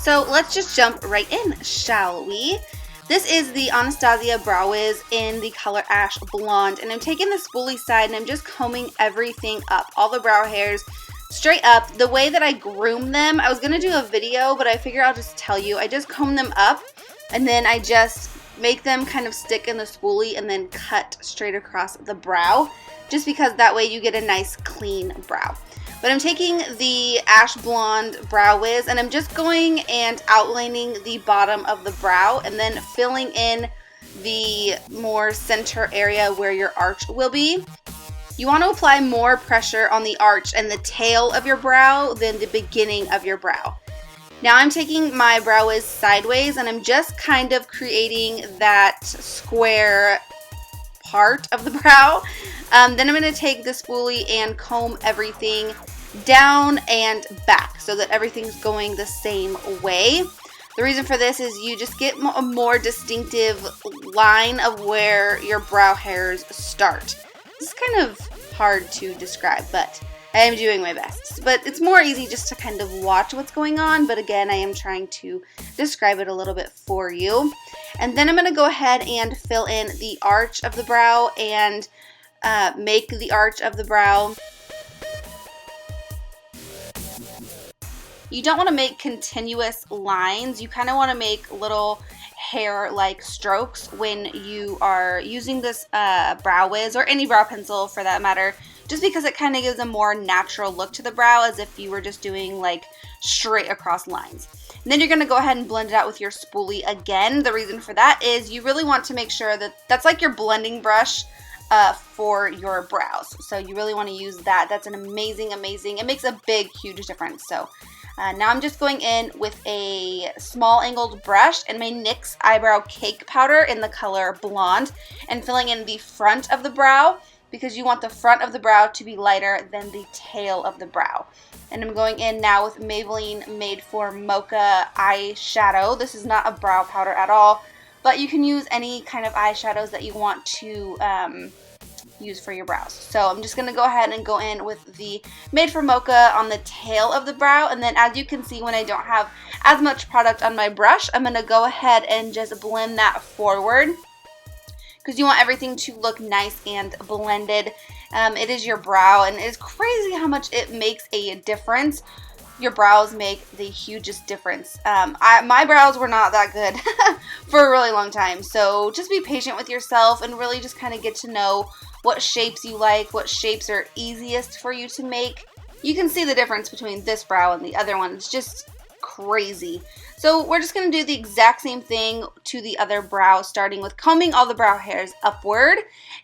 So let's just jump right in, shall we? This is the Anastasia Brow Wiz in the color Ash Blonde, and I'm taking the spoolie side and I'm just combing everything up, all the brow hairs straight up. The way that I groom them, I was going to do a video, but I figure I'll just tell you. I just comb them up and then I just make them kind of stick in the spoolie and then cut straight across the brow, just because that way you get a nice clean brow. But I'm taking the Ash Blonde Brow Wiz and I'm just going and outlining the bottom of the brow and then filling in the more center area where your arch will be. You want to apply more pressure on the arch and the tail of your brow than the beginning of your brow. Now I'm taking my Brow Wiz sideways and I'm just kind of creating that square part of the brow. Then I'm going to take the spoolie and comb everything down and back so that everything's going the same way. The reason for this is you just get a more distinctive line of where your brow hairs start. This is kind of hard to describe, but I am doing my best. But it's more easy just to kind of watch what's going on, but again, I am trying to describe it a little bit for you. And then I'm going to go ahead and fill in the arch of the brow and make the arch of the brow. You don't want to make continuous lines. You kind of want to make little hair-like strokes when you are using this Brow Wiz, or any brow pencil for that matter, just because it kind of gives a more natural look to the brow, as if you were just doing like straight across lines. And then you're going to go ahead and blend it out with your spoolie again. The reason for that is you really want to make sure that that's like your blending brush for your brows. So you really want to use that. That's an amazing, it makes a big, huge difference. So now I'm just going in with a small angled brush and my NYX Eyebrow Cake Powder in the color Blonde and filling in the front of the brow, because you want the front of the brow to be lighter than the tail of the brow. And I'm going in now with Maybelline Made for Mocha eyeshadow. This is not a brow powder at all, but you can use any kind of eyeshadows that you want to use for your brows. So I'm just going to go ahead and go in with the Made for Mocha on the tail of the brow, and then as you can see, when I don't have as much product on my brush, I'm going to go ahead and just blend that forward, because you want everything to look nice and blended. It is your brow, and it's crazy how much it makes a difference. Your brows make the hugest difference. My brows were not that good for a really long time, so just be patient with yourself and really just kind of get to know what shapes you like, what shapes are easiest for you to make. You can see the difference between this brow and the other one. It's just crazy. So we're just going to do the exact same thing to the other brow, starting with combing all the brow hairs upward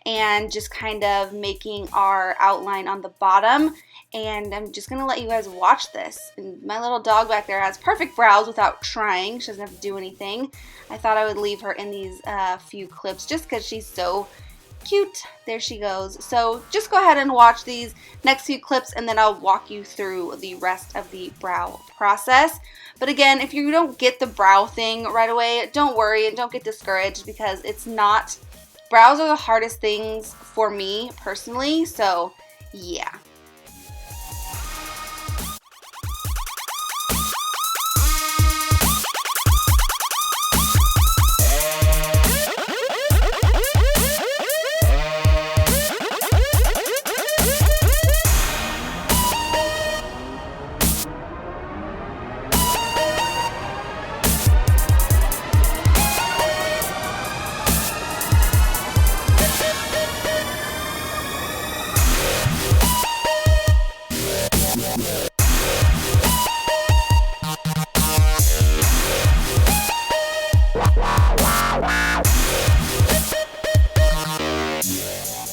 and just kind of making our outline on the bottom. And I'm just going to let you guys watch this. And my little dog back there has perfect brows without trying. She doesn't have to do anything. I thought I would leave her in these few clips just because she's so cute. There she goes. So just go ahead and watch these next few clips and then I'll walk you through the rest of the brow process. But again, if you don't get the brow thing right away, don't worry and don't get discouraged, because it's not. Brows are the hardest things for me personally, so yeah.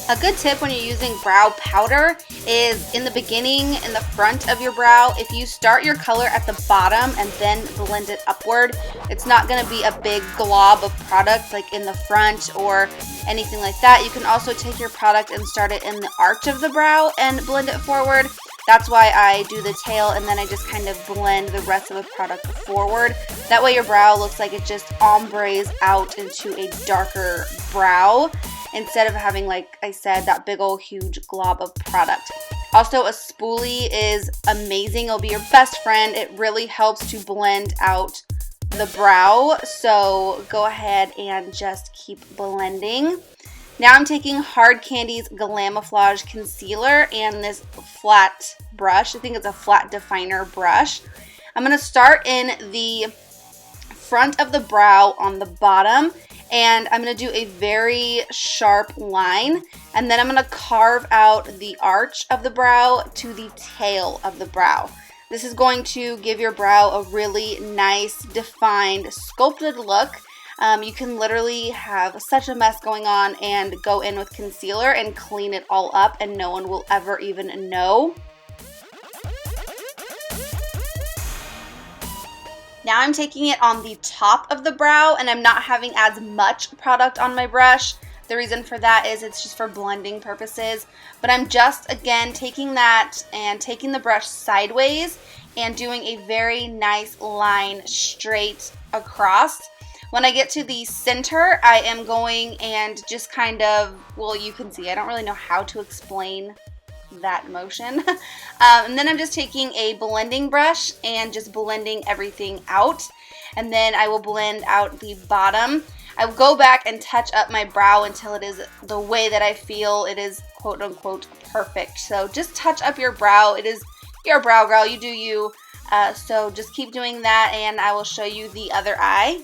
A good tip when you're using brow powder is in the beginning, in the front of your brow, if you start your color at the bottom and then blend it upward, it's not going to be a big glob of product like in the front or anything like that. You can also take your product and start it in the arch of the brow and blend it forward. That's why I do the tail and then I just kind of blend the rest of the product forward. That way your brow looks like it just ombres out into a darker brow, instead of having, like I said, that big old huge glob of product. Also, a spoolie is amazing. It'll be your best friend. It really helps to blend out the brow. So go ahead and just keep blending. Now I'm taking Hard Candy's Glamouflage Concealer and this flat brush. I think it's a flat definer brush. I'm going to start in the front of the brow on the bottom, and I'm going to do a very sharp line, and then I'm going to carve out the arch of the brow to the tail of the brow. This is going to give your brow a really nice, defined, sculpted look. You can literally have such a mess going on and go in with concealer and clean it all up, and no one will ever even know. Now I'm taking it on the top of the brow, and I'm not having as much product on my brush. The reason for that is it's just for blending purposes. But I'm just, again, taking that and taking the brush sideways and doing a very nice line straight across. When I get to the center, I am going and just kind of, well, you can see, I don't really know how to explain that motion. And then I'm just taking a blending brush and just blending everything out. And then I will blend out the bottom. I will go back and touch up my brow until it is the way that I feel it is quote unquote perfect. So just touch up your brow. It is your brow, girl. You do you. So just keep doing that, and I will show you the other eye.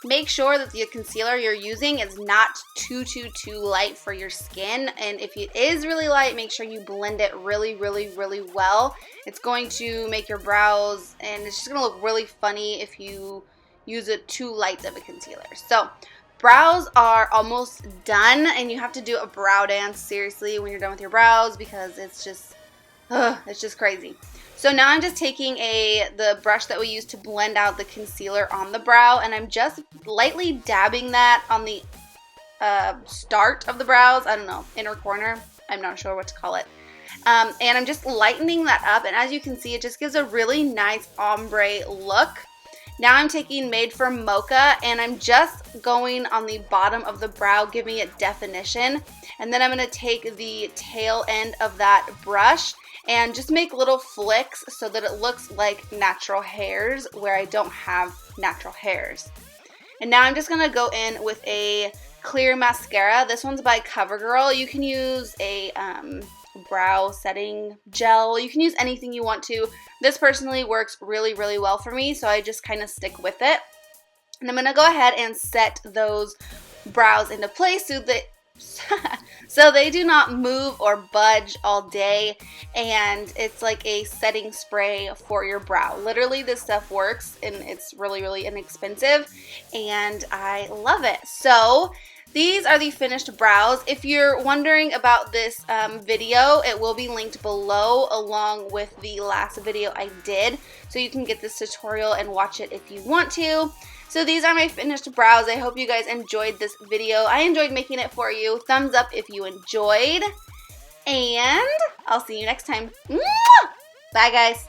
Make sure that the concealer you're using is not too light for your skin, and if it is really light, make sure you blend it really well. It's going to make your brows, and it's just going to look really funny if you use it too light of a concealer. So brows are almost done, and you have to do a brow dance, seriously, when you're done with your brows, because it's just crazy. So now I'm just taking the brush that we used to blend out the concealer on the brow, and I'm just lightly dabbing that on the start of the brows. I don't know, inner corner. I'm not sure what to call it. And I'm just lightening that up, and as you can see, it just gives a really nice ombre look. Now I'm taking Made from Mocha, and I'm just going on the bottom of the brow, giving it definition. And then I'm going to take the tail end of that brush and just make little flicks so that it looks like natural hairs where I don't have natural hairs. And now I'm just going to go in with a clear mascara. This one's by CoverGirl. You can use a brow setting gel. You can use anything you want to. This personally works really well for me, so I just kind of stick with it. And I'm going to go ahead and set those brows into place so they do not move or budge all day, and it's like a setting spray for your brow. Literally, this stuff works, and it's really inexpensive, and I love it. So these are the finished brows. If you're wondering about this video, it will be linked below along with the last video I did, so you can get this tutorial and watch it if you want to. So these are my finished brows. I hope you guys enjoyed this video. I enjoyed making it for you. Thumbs up if you enjoyed. And I'll see you next time. Mwah! Bye, guys.